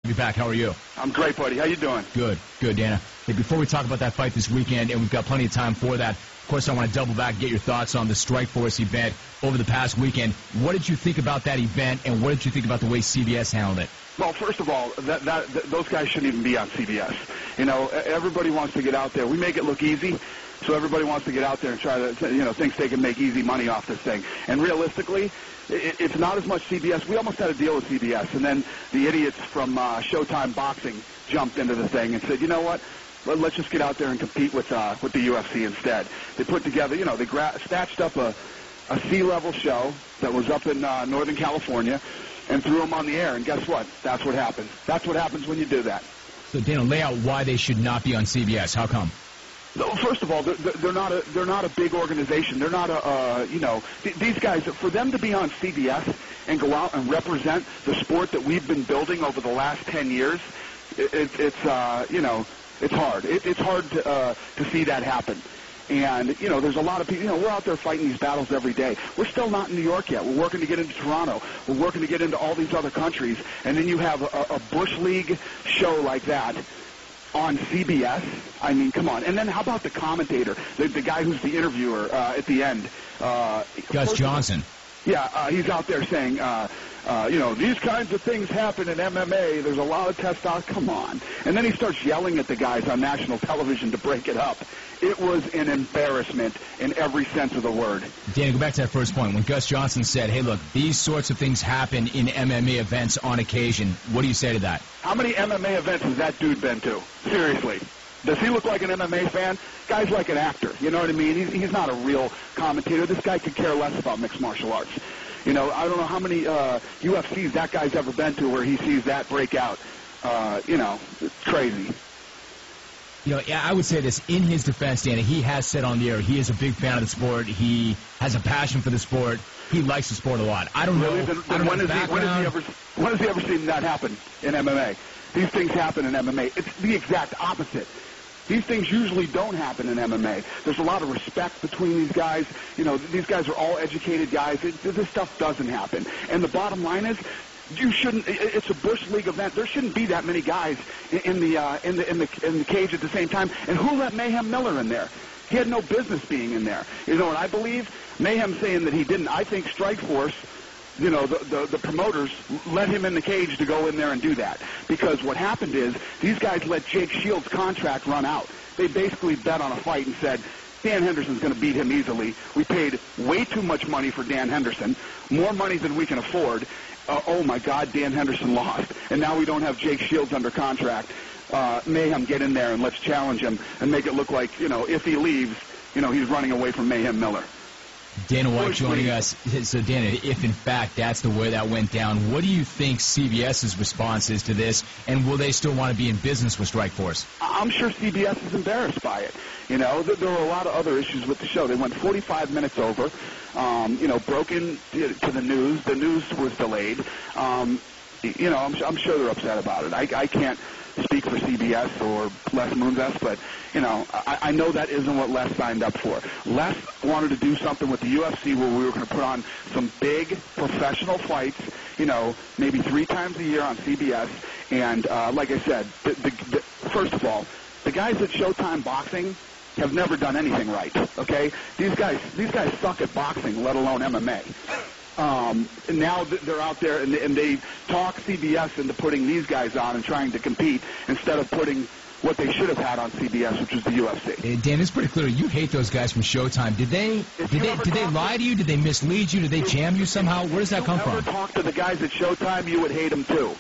Be back. How are you? I'm great, buddy. How you doing? Good, Dana. Hey, before we talk about that fight this weekend, and we've got plenty of time for that, of course, I want to double back and get your thoughts on the Strikeforce event over the past weekend. What did you think about that event, and what did you think about the way CBS handled it? Well, first of all, those guys shouldn't even be on CBS. You know, everybody wants to get out there. We make it look easy, so everybody wants to get out there and try to, thinks they can make easy money off this thing. And realistically, it's not as much CBS. We almost had a deal with CBS, and then the idiots from Showtime Boxing jumped into the thing and said, you know what? Let's just get out there and compete with the UFC instead. They put together, they snatched up a C-level show that was up in Northern California and threw them on the air. And guess what? That's what happens. That's what happens when you do that. So, Dana, lay out why they should not be on CBS. How come? No, first of all, they're not a big organization. They're not these guys, for them to be on CBS and go out and represent the sport that we've been building over the last 10 years, it's hard. It's hard to see that happen. And, there's a lot of people, we're out there fighting these battles every day. We're still not in New York yet. We're working to get into Toronto. We're working to get into all these other countries. And then you have a Bush League show like that on CBS. I mean, come on. And then how about the commentator, the guy who's the interviewer at the end? Gus Johnson. Yeah, he's out there saying, these kinds of things happen in MMA. There's a lot of testosterone. Come on. And then he starts yelling at the guys on national television to break it up. It was an embarrassment in every sense of the word. Dana, go back to that first point. When Gus Johnson said, hey, look, these sorts of things happen in MMA events on occasion, what do you say to that? How many MMA events has that dude been to? Seriously. Does he look like an MMA fan? Guy's like an actor. You know what I mean? He's not a real commentator. This guy could care less about mixed martial arts. I don't know how many UFCs that guy's ever been to where he sees that break out. It's crazy. I would say this. In his defense, Dana, he has said on the air he is a big fan of the sport. He has a passion for the sport. He likes the sport a lot. I don't know. When has he ever seen that happen in MMA? These things happen in MMA. It's the exact opposite. These things usually don't happen in MMA. There's a lot of respect between these guys. These guys are all educated guys. This stuff doesn't happen. And the bottom line is, you shouldn't. It's a Bush League event. There shouldn't be that many guys in the cage at the same time. And who let Mayhem Miller in there? He had no business being in there. You know what I believe? Mayhem saying that he didn't. I think Strikeforce, the promoters let him in the cage to go in there and do that. Because what happened is these guys let Jake Shields' contract run out. They basically bet on a fight and said, Dan Henderson's going to beat him easily. We paid way too much money for Dan Henderson, more money than we can afford. Oh, my God, Dan Henderson lost. And now we don't have Jake Shields under contract. Mayhem, get in there and let's challenge him and make it look like, if he leaves, he's running away from Mayhem Miller. Dana White joining us. So, Dana, if in fact that's the way that went down, what do you think CBS's response is to this, and will they still want to be in business with Strikeforce? I'm sure CBS is embarrassed by it. There were a lot of other issues with the show. They went 45 minutes over, broke into the news. The news was delayed. I'm sure they're upset about it. I can't speak for CBS or Les Moonves, but, I know that isn't what Les signed up for. Les wanted to do something with the UFC where we were going to put on some big professional fights, maybe 3 times a year on CBS. And like I said, first of all, the guys at Showtime Boxing have never done anything right, okay? These guys suck at boxing, let alone MMA. And now they're out there and they talk CBS into putting these guys on and trying to compete instead of putting what they should have had on CBS, which was the UFC. Dan, it's pretty clear you hate those guys from Showtime. Did they lie to you? Did they mislead you? Did they jam you somehow? Where does that come from? If you ever talk to the guys at Showtime, you would hate them too.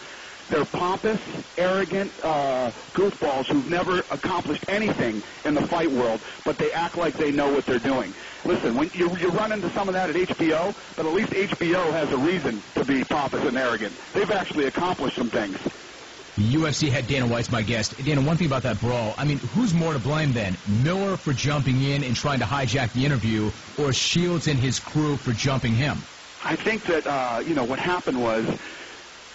They're pompous, arrogant goofballs who've never accomplished anything in the fight world, but they act like they know what they're doing. Listen, when you run into some of that at HBO, but at least HBO has a reason to be pompous and arrogant. They've actually accomplished some things. The UFC head Dana White's my guest. Dana, one thing about that brawl, I mean, who's more to blame then? Miller for jumping in and trying to hijack the interview, or Shields and his crew for jumping him? I think that, what happened was,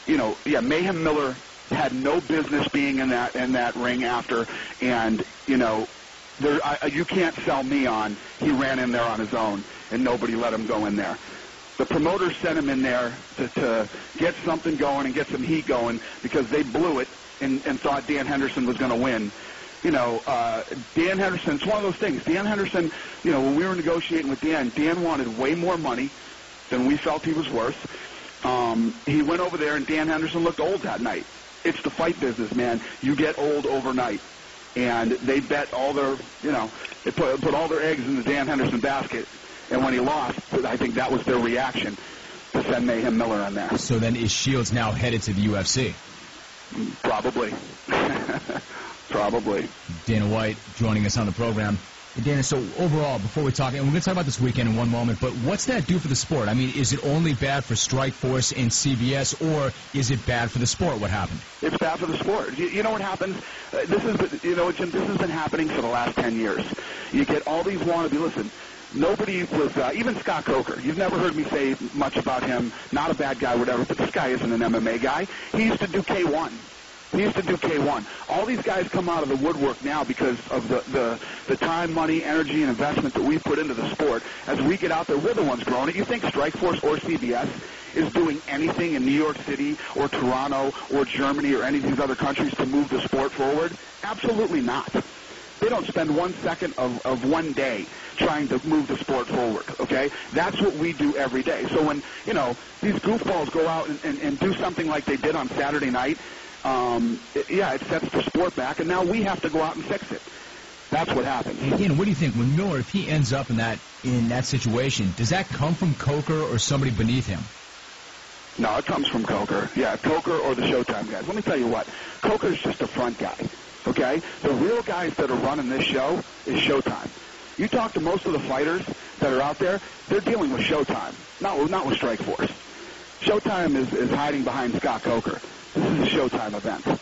Mayhem Miller had no business being in that ring after, and, you can't sell me on he ran in there on his own and nobody let him go in there. The promoters sent him in there to get something going and get some heat going because they blew it and thought Dan Henderson was going to win. You know, Dan Henderson, it's one of those things. Dan Henderson, you know, when we were negotiating with Dan wanted way more money than we felt he was worth. He went over there, and Dan Henderson looked old that night. It's the fight business, man. You get old overnight. And they bet all their, you know, they put all their eggs in the Dan Henderson basket. And when he lost, I think that was their reaction to send Mayhem Miller on there. So then is Shields now headed to the UFC? Probably. Probably. Dana White joining us on the program. Dana, so overall, before we talk, and we're going to talk about this weekend in one moment, but what's that do for the sport? I mean, is it only bad for Strikeforce and CBS, or is it bad for the sport? What happened? It's bad for the sport. You know what happens? Jim, this has been happening for the last 10 years. You get all these wannabe, listen, nobody was, even Scott Coker. You've never heard me say much about him. Not a bad guy, whatever, but this guy isn't an MMA guy. He used to do K1. He used to do K1. All these guys come out of the woodwork now because of the time, money, energy, and investment that we put into the sport. As we get out there, we're the ones growing it. You think Strikeforce or CBS is doing anything in New York City or Toronto or Germany or any of these other countries to move the sport forward? Absolutely not. They don't spend 1 second of one day trying to move the sport forward, okay? That's what we do every day. So when, you know, these goofballs go out and do something like they did on Saturday night, it sets the sport back, and now we have to go out and fix it. That's what happens. And again, what do you think? When Miller, if he ends up in that situation, does that come from Coker or somebody beneath him? No, it comes from Coker. Yeah, Coker or the Showtime guys. Let me tell you what. Coker's just a front guy, okay? The real guys that are running this show is Showtime. You talk to most of the fighters that are out there, they're dealing with Showtime, not with Strikeforce. Showtime is hiding behind Scott Coker. This is a Showtime event.